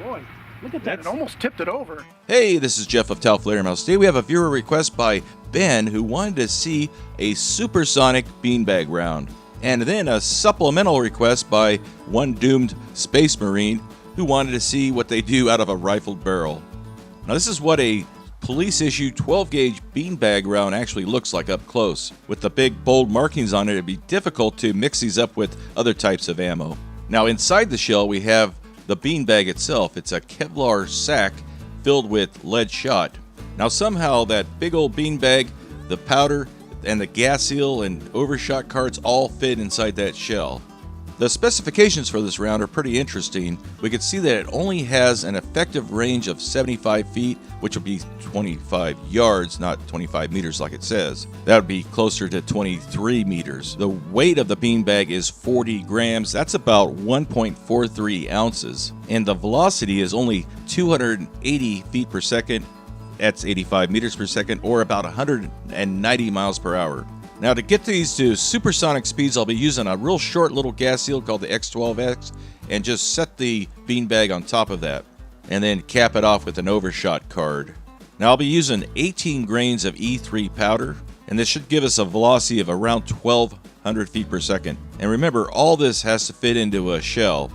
Boy, look at that. It almost tipped it over. Hey, this is Jeff of Tauflader Mouse. Today we have a viewer request by Ben who wanted to see a supersonic beanbag round. And then a supplemental request by one doomed space marine who wanted to see what they do out of a rifled barrel. Now this is what a police issue 12 gauge beanbag round actually looks like up close. With the big bold markings on it, it'd be difficult to mix these up with other types of ammo. Now inside the shell we have the beanbag itself. It's a Kevlar sack filled with lead shot. Now somehow that big old beanbag, the powder, and the gas seal and overshot carts all fit inside that shell. The specifications for this round are pretty interesting. We can see that it only has an effective range of 75 feet, which would be 25 yards, not 25 meters like it says. That would be closer to 23 meters. The weight of the beanbag is 40 grams. That's about 1.43 ounces. And the velocity is only 280 feet per second. That's 85 meters per second, or about 190 miles per hour. Now to get these to supersonic speeds, I'll be using a real short little gas seal called the X12X and just set the beanbag on top of that and then cap it off with an overshot card. Now I'll be using 18 grains of E3 powder, and this should give us a velocity of around 1,200 feet per second. And remember, all this has to fit into a shell,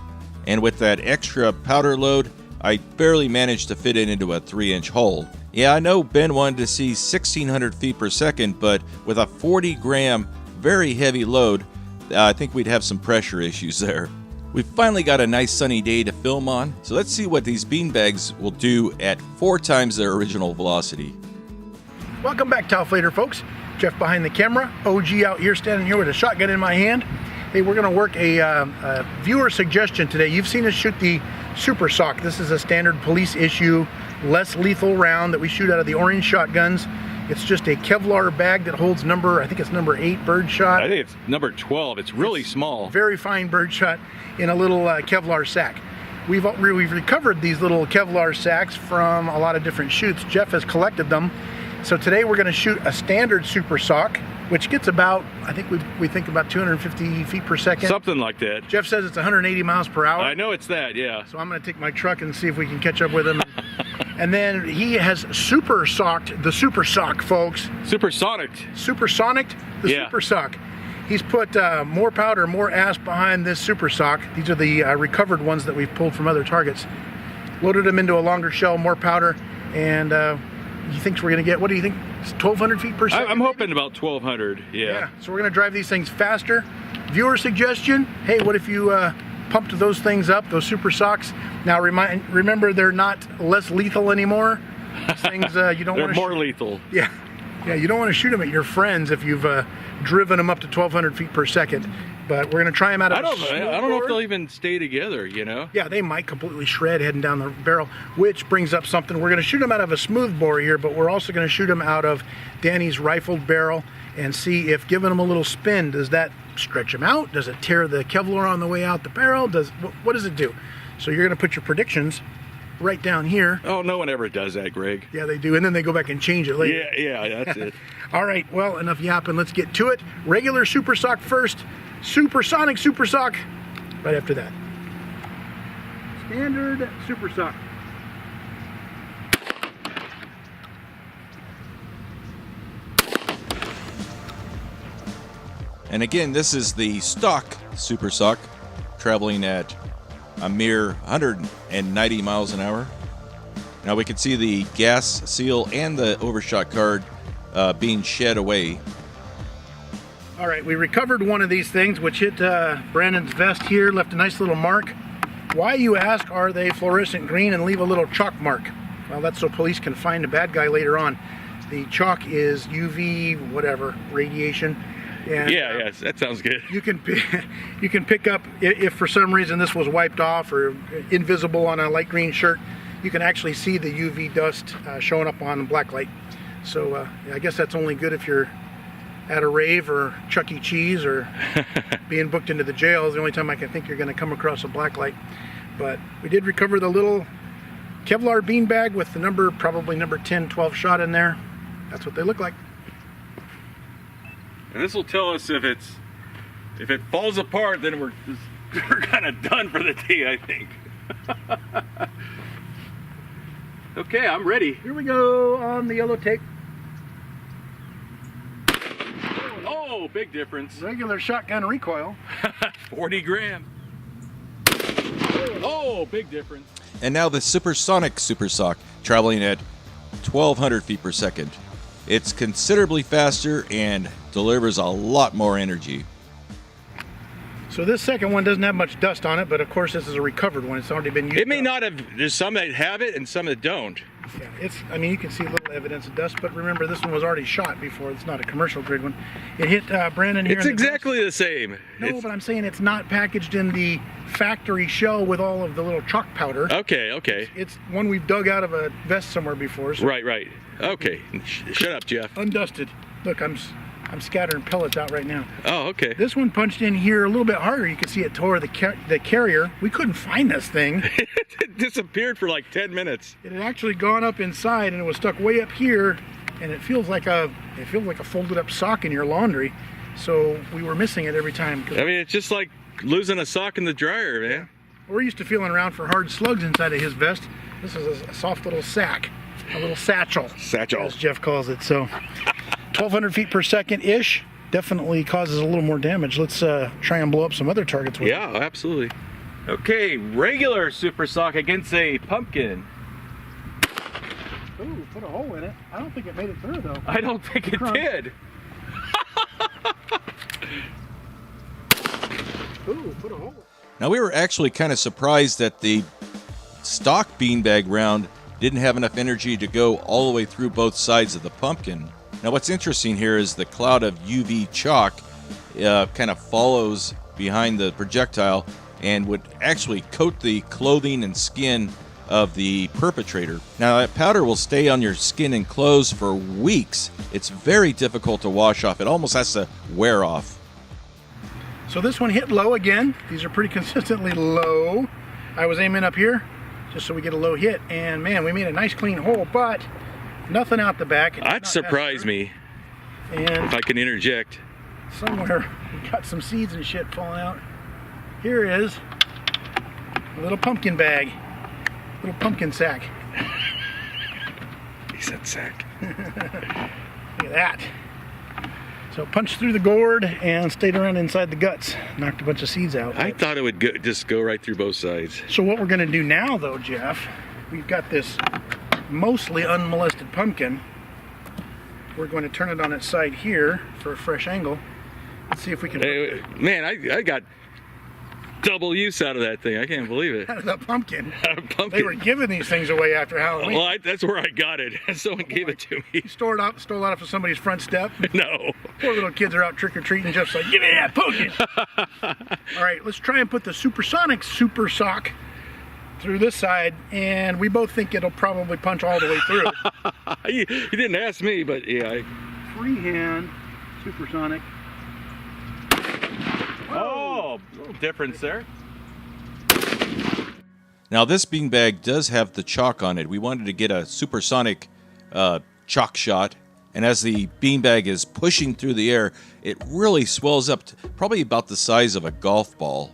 and with that extra powder load, I barely managed to fit it into a 3-inch hole. Yeah, I know Ben wanted to see 1,600 feet per second, but with a 40-gram, very heavy load, I think we'd have some pressure issues there. We've finally got a nice sunny day to film on, so let's see what these beanbags will do at 4 times their original velocity. Welcome back, Tauflader folks. Jeff behind the camera, OG out here, standing here with a shotgun in my hand. Hey, we're going to work a viewer suggestion today. You've seen us shoot the Super Sock. This is a standard police issue, less lethal round that we shoot out of the orange shotguns. It's just a Kevlar bag that holds I think it's number 8 bird shot. I think it's number 12. It's really small. Very fine bird shot in a little Kevlar sack. We've recovered these little Kevlar sacks from a lot of different shoots. Jeff has collected them. So today we're going to shoot a standard Super Sock, which gets about, I think we think about 250 feet per second. Something like that. Jeff says it's 180 miles per hour. I know it's that, yeah. So I'm going to take my truck and see if we can catch up with him. And then he has Super Socked the Super Sock, folks. Supersonic. Supersonic the Super Sock. He's put more powder, more ass behind this Super Sock. These are the recovered ones that we've pulled from other targets. Loaded them into a longer shell, more powder, and he thinks we're going to get, what do you think, 1,200 feet per second? I'm hoping about 1,200, yeah. So we're going to drive these things faster. Viewer suggestion, hey, what if you pumped those things up, those Super Socks? Now remember, they're not less lethal anymore. These things you don't want to They're more lethal. Yeah, you don't want to shoot them at your friends if you've driven them up to 1,200 feet per second. But we're going to try them out of I don't know if they'll even stay together, you know? Yeah, they might completely shred heading down the barrel, which brings up something. We're going to shoot them out of a smooth bore here, but we're also going to shoot them out of Danny's rifled barrel and see if giving them a little spin, does that stretch them out? Does it tear the Kevlar on the way out the barrel? What does it do? So you're going to put your predictions right down here. Oh, no one ever does that, Greg. Yeah, they do, and then they go back and change it later. Yeah, that's it. All right, well, enough yapping. Let's get to it. Regular Super Sock first. Supersonic Super Sock right after that. Standard Super Sock. And again, this is the stock Super Sock, traveling at a mere 190 miles an hour. Now we can see the gas seal and the overshot card being shed away. All right, we recovered one of these things, which hit Brandon's vest here, left a nice little mark. Why, you ask, are they fluorescent green and leave a little chalk mark? Well, that's so police can find a bad guy later on. The chalk is UV, whatever, radiation. And, yeah, that sounds good. You can pick up, if for some reason this was wiped off or invisible on a light green shirt, you can actually see the UV dust showing up on black light. So I guess that's only good if you're at a rave or Chuck E. Cheese or being booked into the jail. Is the only time I can think you're going to come across a black light. But we did recover the little Kevlar beanbag with the probably number 10, 12 shot in there. That's what they look like. And this will tell us if it falls apart, then we're kind of done for the day, I think. Okay, I'm ready. Here we go on the yellow tape. Oh, big difference. Regular shotgun recoil. 40 gram. Oh, big difference. And now the supersonic Super Sock, traveling at 1,200 feet per second. It's considerably faster and delivers a lot more energy. So this second one doesn't have much dust on it, but of course this is a recovered one. It's already been used. It may up. not have, there's some that have it and some that don't. Yeah, I mean, you can see a little evidence of dust, but remember this one was already shot before. It's not a commercial grade one. It hit Brandon here. It's exactly the same. No, but I'm saying it's not packaged in the factory shell with all of the little chalk powder. Okay, okay. It's one we've dug out of a vest somewhere before. So Right, right. Okay. Shut up, Jeff. undusted. Look, I'm scattering pellets out right now. Oh, okay. This one punched in here a little bit harder. You can see it tore the carrier. We couldn't find this thing. It disappeared for like 10 minutes. It had actually gone up inside and it was stuck way up here, and it feels like a folded up sock in your laundry. So we were missing it every time. I mean, it's just like losing a sock in the dryer, man. We're used to feeling around for hard slugs inside of his vest. This is a soft little sack, a little satchel. Satchel. As Jeff calls it. So 1,200 feet per second ish. Definitely causes a little more damage. Let's try and blow up some other targets with it. Yeah, absolutely. Okay, regular Super Sock against a pumpkin. Ooh, put a hole in it. I don't think it made it through though. I don't think it Crunch. did. Ooh, put a hole. Now, we were actually kind of surprised that the stock beanbag round didn't have enough energy to go all the way through both sides of the pumpkin. Now, what's interesting here is the cloud of UV chalk kind of follows behind the projectile and would actually coat the clothing and skin of the perpetrator. Now, that powder will stay on your skin and clothes for weeks. It's very difficult to wash off. It almost has to wear off. So this one hit low again. These are pretty consistently low. I was aiming up here just so we get a low hit, and man, we made a nice clean hole, but nothing out the back. That'd surprise me, And if I can interject. somewhere we got some seeds and shit falling out. Here is a little pumpkin bag, little pumpkin sack. He said sack. Look at that. So it punched through the gourd and stayed around inside the guts, knocked a bunch of seeds out. I thought it would just go right through both sides. So what we're going to do now, though, Jeff, we've got this mostly unmolested pumpkin. We're going to turn it on its side here for a fresh angle. Let's see if we can Hey, man, I got double use out of that thing. I can't believe it. out of the pumpkin. Pumpkin. They were giving these things away after Halloween. Well, that's where I got it. Someone gave it to me. You stole it out of somebody's front step. No. Poor little kids are out trick-or-treating. Jeff's like, give me that pumpkin. All right, let's try and put the supersonic Super Sock through this side, and we both think it'll probably punch all the way through. You didn't ask me, but yeah. Freehand supersonic. Oh, a little difference there. Now, this beanbag does have the chalk on it. We wanted to get a supersonic chalk shot, and as the beanbag is pushing through the air, it really swells up to probably about the size of a golf ball.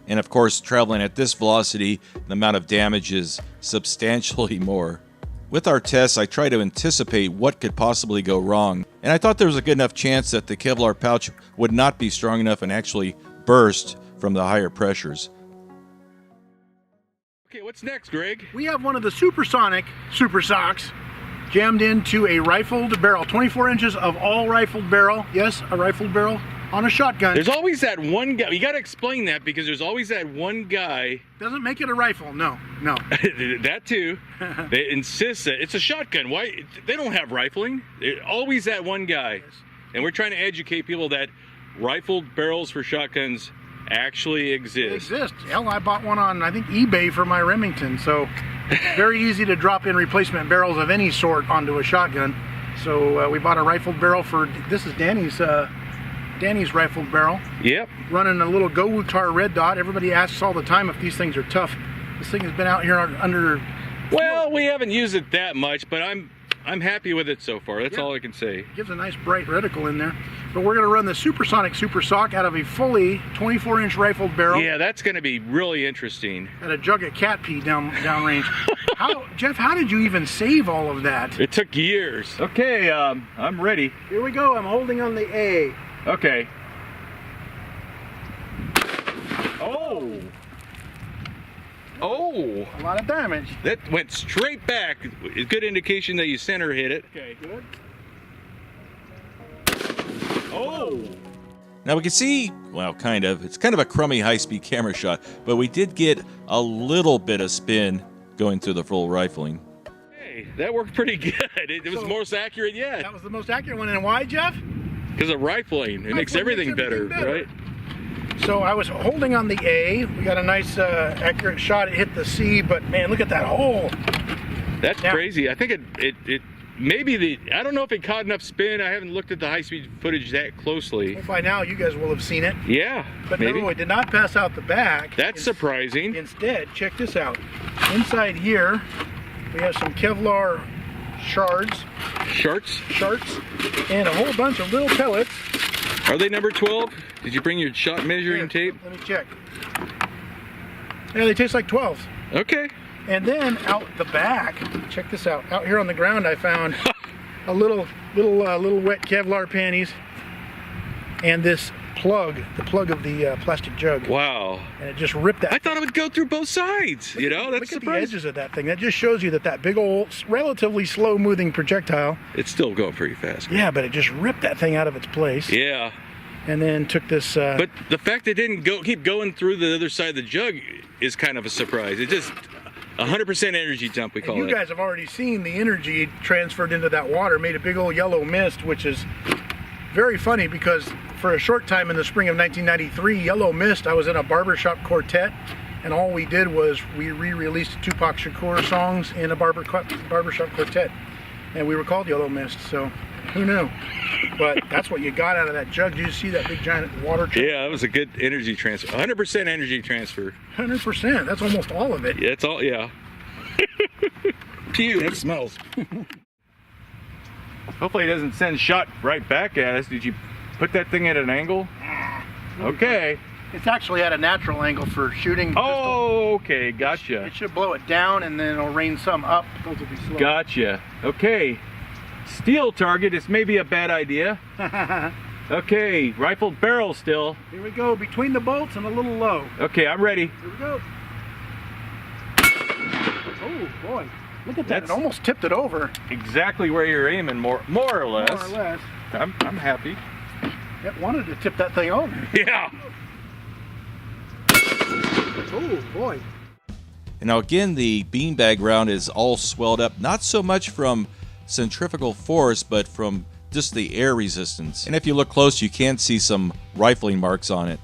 And of course, traveling at this velocity, the amount of damage is substantially more. With our tests, I try to anticipate what could possibly go wrong, and I thought there was a good enough chance that the Kevlar pouch would not be strong enough and actually burst from the higher pressures. Okay, what's next, Greg? We have one of the supersonic Super Socks jammed into a rifled barrel, 24 inches of all rifled barrel. Yes, a rifled barrel on a shotgun. There's always that one guy. You got to explain that because there's always that one guy. Doesn't make it a rifle. No. That too. They insist that it's a shotgun. Why? They don't have rifling. Always that one guy. And we're trying to educate people that rifled barrels for shotguns actually They exist. exist. Hell, I bought one on, I think, eBay for my Remington. So very easy to drop in replacement barrels of any sort onto a shotgun. So we bought a rifled barrel for, this is Danny's rifled barrel. Yep. Running a little Go-Wutar red dot. Everybody asks all the time if these things are tough. This thing has been out here under. Well, we haven't used it that much, but I'm happy with it so far. That's Yeah. all I can say. Gives a nice bright reticle in there. But we're going to run the Supersonic Super Sock out of a fully 24-inch rifled barrel. Yeah, that's going to be really interesting. At a jug of cat pee downrange. Jeff, how did you even save all of that? It took years. Okay, I'm ready. Here we go. I'm holding on the A. Okay. Oh! Oh! A lot of damage. That went straight back. A good indication that you center hit it. Okay, good. Oh! Now we can see, well, kind of, it's kind of a crummy high-speed camera shot, but we did get a little bit of spin going through the full rifling. Hey, that worked pretty good. It was So, most accurate yet. That was the most accurate one. And why, Jeff? Because of rifling. It makes everything better, right? So I was holding on the A. We got a nice accurate shot. It hit the C, but man, look at that hole. That's Now- crazy. I think it maybe I don't know if it caught enough spin. I haven't looked at the high-speed footage that closely. Well, by now, you guys will have seen it. Yeah, But maybe. no, it did not pass out the back. That's surprising. Instead, check this out. Inside here, we have some Kevlar shards, Sharks? and a whole bunch of little pellets. Are they number 12? Did you bring your shot measuring Here, tape? Let me check. Yeah, they taste like 12s. Okay. And then out the back, check this out. Out here on the ground, I found a little wet Kevlar panties, and this plug, the plug of the plastic jug, Wow. and it just ripped that. I thought it would go through both sides. You know, that's Look at the surprising. edges of that thing. That just shows you that big old, relatively slow-moving projectile. It's still going pretty fast. Yeah, but it just ripped that thing out of its place, Yeah. and then took this. But the fact it didn't keep going through the other side of the jug is kind of a surprise. It just 100% energy dump, we call you it. guys have already seen the energy transferred into that water, made a big old yellow mist, which is very funny because for a short time in the spring of 1993, Yellow Mist, I was in a barbershop quartet, and all we did was we re-released Tupac Shakur songs in a barbershop quartet, and we were called Yellow Mist, so who knew? But that's what you got out of that jug. Did you see that big giant water truck? Yeah, that was a good energy transfer. 100% energy transfer. 100%. That's almost all of it. Yeah, it's all, yeah. Pew, that smells. Hopefully it doesn't send shot right back at us. Did you put that thing at an angle? Okay. It's actually at a natural angle for shooting. Oh, okay, gotcha. It should blow it down and then it'll rain some up. Those will be slow. Gotcha. Okay. Steel target is maybe a bad idea. Okay, rifled barrel still. Here we go, between the bolts and a little low. Okay, I'm ready. Here we go. Oh boy, look at that! That's- It almost tipped it over. Exactly where you're aiming, more or less. More or less. I'm happy. It wanted to tip that thing over. Yeah. Oh boy. And now again, the beanbag round is all swelled up, not so much from centrifugal force, but from just the air resistance. And if you look close, you can see some rifling marks on it.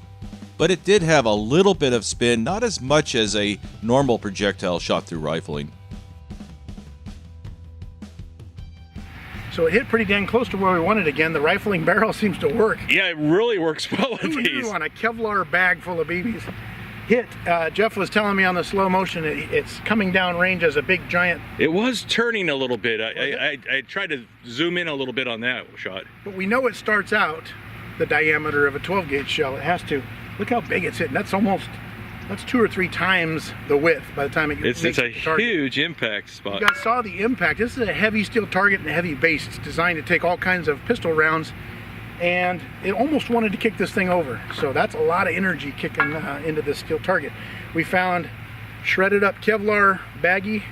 But it did have a little bit of spin, not as much as a normal projectile shot through rifling. So it hit pretty dang close to where we wanted again. The rifling barrel seems to work. Yeah, it really works well with Who these. knew on a Kevlar bag full of BBs? Hit. Jeff was telling me on the slow motion, it's coming down range as a big giant. It was turning a little bit. I tried to zoom in a little bit on that shot. But we know it starts out the diameter of a 12 gauge shell. It has to. Look how big it's hitting. That's 2 or 3 times the width by the time it gets. It's a huge impact spot. You guys saw the impact. This is a heavy steel target and a heavy base. It's designed to take all kinds of pistol rounds, and it almost wanted to kick this thing over. So that's a lot of energy kicking into this steel target. We found shredded up Kevlar baggie.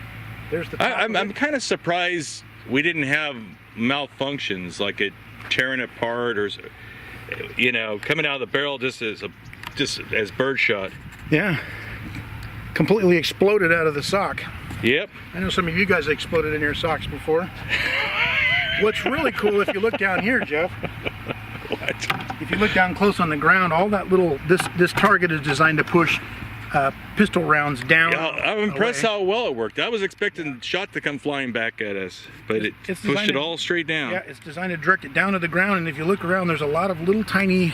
There's the top of I'm it. kind of surprised we didn't have malfunctions like it tearing apart or, you know, coming out of the barrel just as birdshot. Yeah, completely exploded out of the sock. Yep. I know some of you guys exploded in your socks before. What's really cool, if you look down here, Jeff, What? if you look down close on the ground, all that little, this target is designed to push pistol rounds down. Yeah, I'm impressed away. how well it worked. I was expecting shot to come flying back at us, but it It's pushed designed it to- all straight down. Yeah, it's designed to direct it down to the ground, and if you look around, there's a lot of little tiny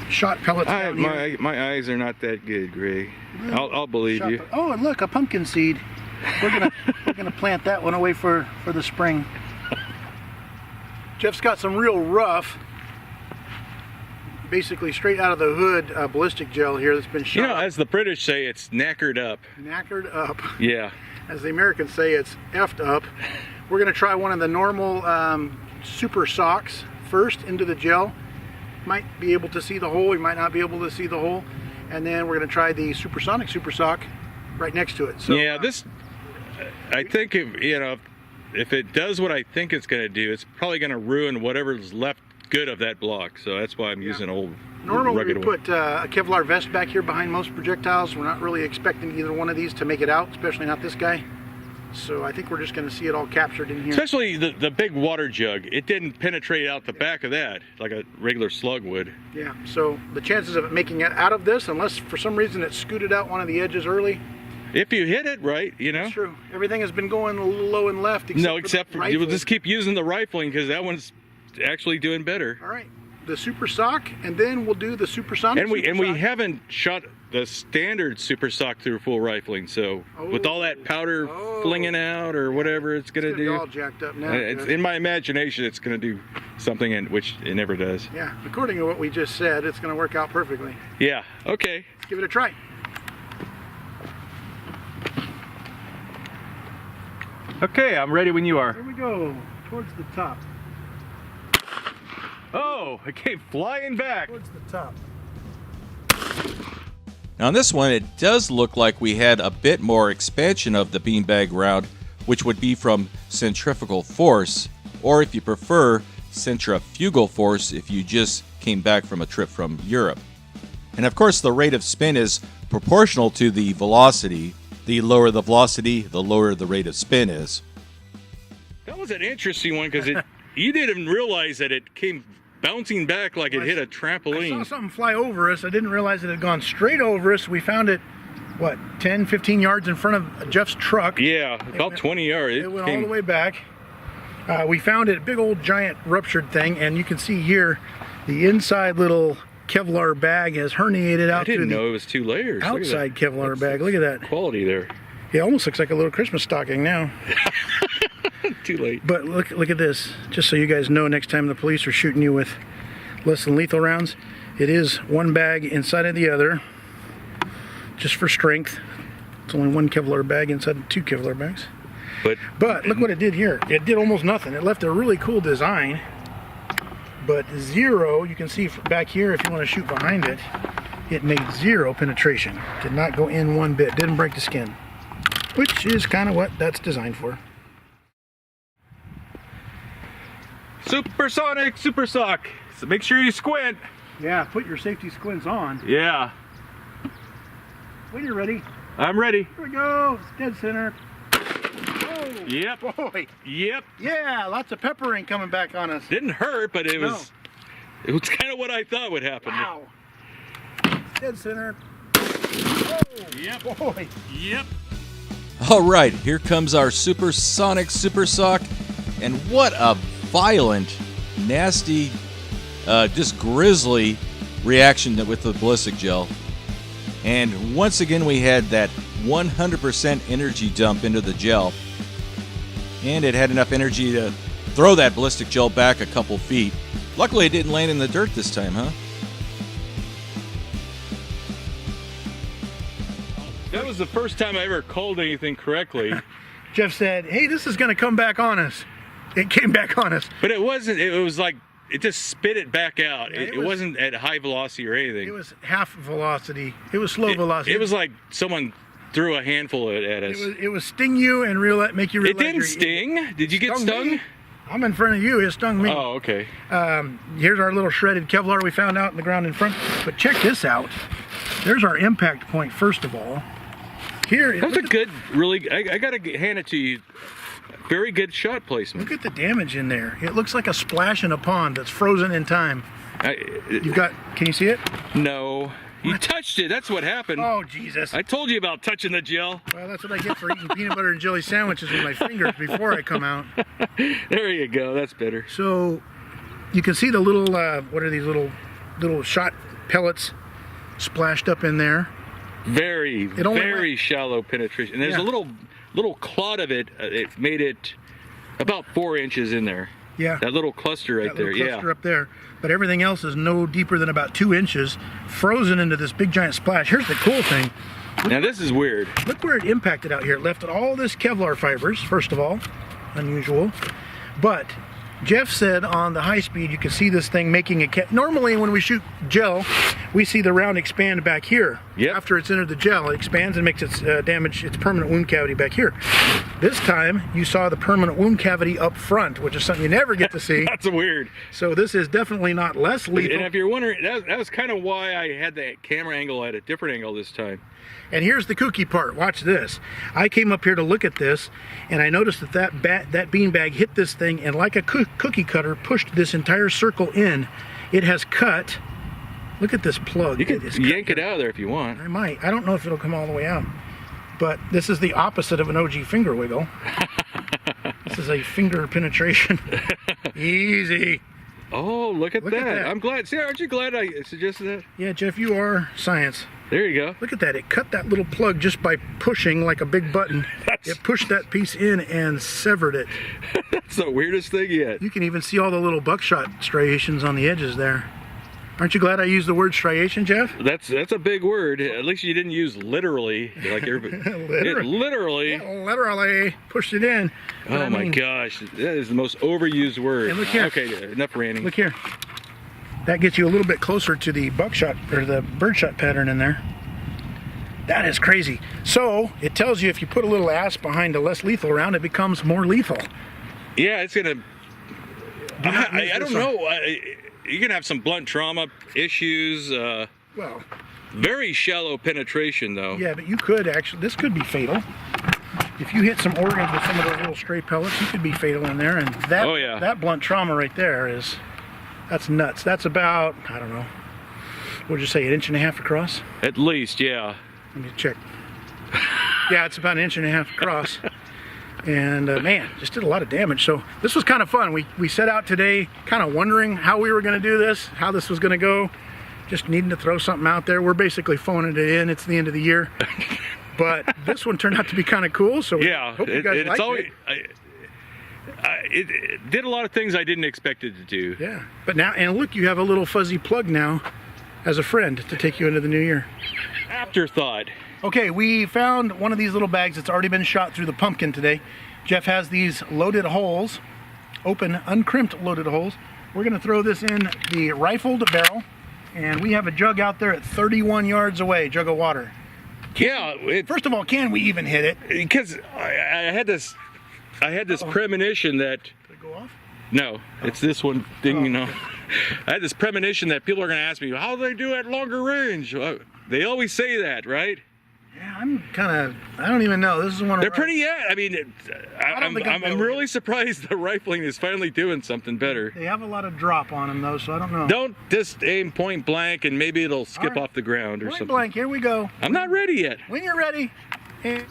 shot pellets down here. My eyes are not that good, Gray. I'll believe Shot you. Oh, and look, a pumpkin seed. We're gonna plant that one away for the spring. Jeff's got some real rough, basically straight out of the hood ballistic gel here that's been shot. You know, as the British say, it's knackered up. Knackered up. Yeah. As the Americans say, it's effed up. We're going to try one of the normal super socks first into the gel. Might be able to see the hole, you might not be able to see the hole. And then we're going to try the supersonic super sock right next to it. So, yeah, this, I think, if it does what I think it's going to do, it's probably going to ruin whatever's left good of that block. So that's why I'm using old normally we rugged one. put a Kevlar vest back here behind most projectiles. We're not really expecting either one of these to make it out, especially not this guy. So I think we're just going to see it all captured in here. Especially the big water jug. It didn't penetrate out the back of that like a regular slug would. Yeah, so the chances of it making it out of this, unless for some reason it scooted out one of the edges early. If you hit it right, you know. That's true. Everything has been going a little low and left. Except for you will rifle. just keep using the rifling because that one's actually doing better. All right, the super sock, and then we'll do the supersonic. And we super sock. haven't shot the standard super sock through full rifling. So with all that powder flinging out or whatever it's gonna Be do, all jacked up now. it's, in my imagination, it's gonna do something, which it never does. Yeah, according to what we just said, it's going to work out perfectly. Yeah. Okay. Let's give it a try. Okay, I'm ready when you are. Here we go, towards the top. Oh, it came flying back. Towards the top. Now on this one, it does look like we had a bit more expansion of the beanbag round, which would be from centrifugal force, or if you prefer, centrifugal force if you just came back from a trip from Europe. And of course, the rate of spin is proportional to the velocity. The lower the velocity, the lower the rate of spin is. That was an interesting one because you didn't realize that it came bouncing back like it hit a I trampoline. saw something fly over us. I didn't realize it had gone straight over us. We found it, what, 10, 15 yards in front of Jeff's truck. Yeah, about 20 yards. It went all the way back. We found it, a big old giant ruptured thing, and you can see here the inside little Kevlar bag has herniated out I didn't through know the it was 2 layers. Look at outside that. Kevlar bag. Look at that. Quality there. It almost looks like a little Christmas stocking now. Too late. But look at this. Just so you guys know, next time the police are shooting you with less than lethal rounds, it is one bag inside of the other, just for strength. It's only one Kevlar bag inside of 2 Kevlar bags. But look what it did here. It did almost nothing. It left a really cool design, but 0, you can see back here if you want to shoot behind it, it made 0 penetration. Did not go in one bit, didn't break the skin, which is kind of what that's designed for. Supersonic super sock. So make sure you squint. Yeah, put your safety squints on. Yeah. When you're ready, I'm ready. here we go, it's dead center. Oh, Yep. boy. Yep. Yeah, lots of peppering coming back on us. Didn't hurt, but it was kind of what I thought would happen. Wow. Dead center. Oh, Yep. boy. Yep. All right, here comes our supersonic super sock, and what a violent, nasty, just grisly reaction with the ballistic gel. And once again, we had that 100% energy dump into the gel, and it had enough energy to throw that ballistic gel back a couple feet. Luckily, it didn't land in the dirt this time, huh? That was the first time I ever called anything correctly. Jeff said, hey, this is going to come back on us. It came back on us. But it wasn't, it was like, it just spit it back out. Yeah, It wasn't at high velocity or anything. It was half velocity. It was slow velocity. It was like someone threw a handful at us. It was sting you and make you realize. It didn't sting. Did you get stung? Me. I'm in front of you. It stung me. Oh, okay. Here's our little shredded Kevlar we found out in the ground in front. But check this out. There's our impact point, first of all. Here. That was a good, really, I got to hand it to you. Very good shot placement. Look at the damage in there. It looks like a splash in a pond that's frozen in time. You've got, can you see it? No. You touched it. That's what happened. Oh, Jesus. I told you about touching the gel. Well, that's what I get for eating peanut butter and jelly sandwiches with my fingers before I come out. There you go. That's better. So you can see the little, what are these little shot pellets splashed up in there. Very shallow penetration. And there's a little clot of it. It made it about 4 inches in there. Yeah. That little cluster right That there. little cluster Yeah. up there. But everything else is no deeper than about 2 inches, frozen into this big giant splash. Here's the cool thing. Now this is weird. Look where it impacted out here. It left all this Kevlar fibers, first of all. Unusual. But Jeff said on the high speed you can see this thing making a normally when we shoot gel we see the round expand back here. Yep. After it's entered the gel, it expands and makes its damage its permanent wound cavity back here. This time you saw the permanent wound cavity up front, which is something you never get to see. That's weird. So this is definitely not less lethal. And if you're wondering, that was kind of why I had that camera angle at a different angle this time. And here's the kooky part. Watch this. I came up here to look at this, and I noticed that that beanbag hit this thing, and like a cookie cutter, pushed this entire circle in. It has cut. Look at this plug. You can yank it out of there if you want. I might. I don't know if it'll come all the way out. But this is the opposite of an OG finger wiggle. This is a finger penetration. Easy. Oh, look at Look at that. that. I'm glad. See, aren't you glad I suggested that? Yeah, Jeff, you are science. There you go. Look at that. It cut that little plug just by pushing like a big button. It pushed that piece in and severed it. That's the weirdest thing yet. You can even see all the little buckshot striations on the edges there. Aren't you glad I used the word striation, Jeff? That's a big word. At least you didn't use literally, like everybody. Literally. Yeah, literally pushed it in. But Oh I my mean, gosh, that is the most overused word. And look here. Okay, enough ranting. Look here. That gets you a little bit closer to the buckshot or the birdshot pattern in there. That is crazy. So it tells you if you put a little ass behind a less lethal round, it becomes more lethal. Yeah, it's gonna. I don't this know. You're gonna have some blunt trauma issues. Well, Very shallow penetration, though. yeah, but you could actually. This could be fatal. If you hit some organs with some of those little stray pellets, you could be fatal in there. And that Oh, yeah. that blunt trauma right there that's nuts. That's about, I don't know, what would you say, 1.5 inches across? At least, yeah. Let me check. Yeah, it's about 1.5 inches across. And man, just did a lot of damage. So this was kind of fun. We set out today kind of wondering how we were going to do this, how this was going to go. Just needing to throw something out there. We're basically phoning it in. It's the end of the year. But this one turned out to be kind of cool. So Yeah, hope you guys liked it. It did a lot of things I didn't expect it to do. Yeah. But now, and look, you have a little fuzzy plug now as a friend to take you into the new year. Afterthought. Okay, we found one of these little bags that's already been shot through the pumpkin today. Jeff has these loaded holes, open, uncrimped loaded holes. We're going to throw this in the rifled barrel, and we have a jug out there at 31 yards away, jug of water. Yeah, First of all, can we even hit it? because I had this premonition that Did it go off? no, it's this one thing, you know. I had this premonition that people are going to ask me how do they do at longer range. They always say that, right? Yeah, I'm kind of, I don't even know. This is one of They're pretty. Yeah, I mean, don't think I'd be I'm able to really surprised the rifling is finally doing something better. They have a lot of drop on them though, so I don't know. Don't just aim point blank and maybe it'll skip right. off the ground or Point something. blank, here we go. I'm not ready yet. When you're ready. And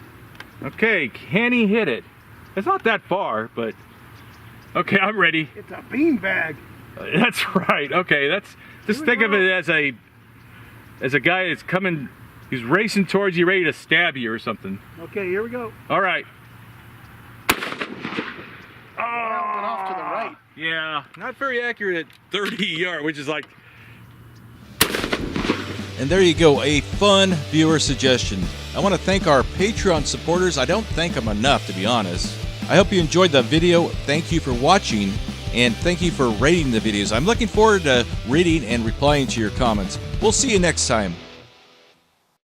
Okay, can he hit it? It's not that far, but okay, I'm ready. it's a beanbag. That's right. Okay, that's just Here we think of go. it as a guy that's coming. He's racing towards you, ready to stab you or something. Okay, here we go. All right. Went off to the right. Yeah, not very accurate at 30 yards, which is like. And there you go, a fun viewer suggestion. I want to thank our Patreon supporters. I don't thank them enough, to be honest. I hope you enjoyed the video. Thank you for watching, and thank you for rating the videos. I'm looking forward to reading and replying to your comments. We'll see you next time.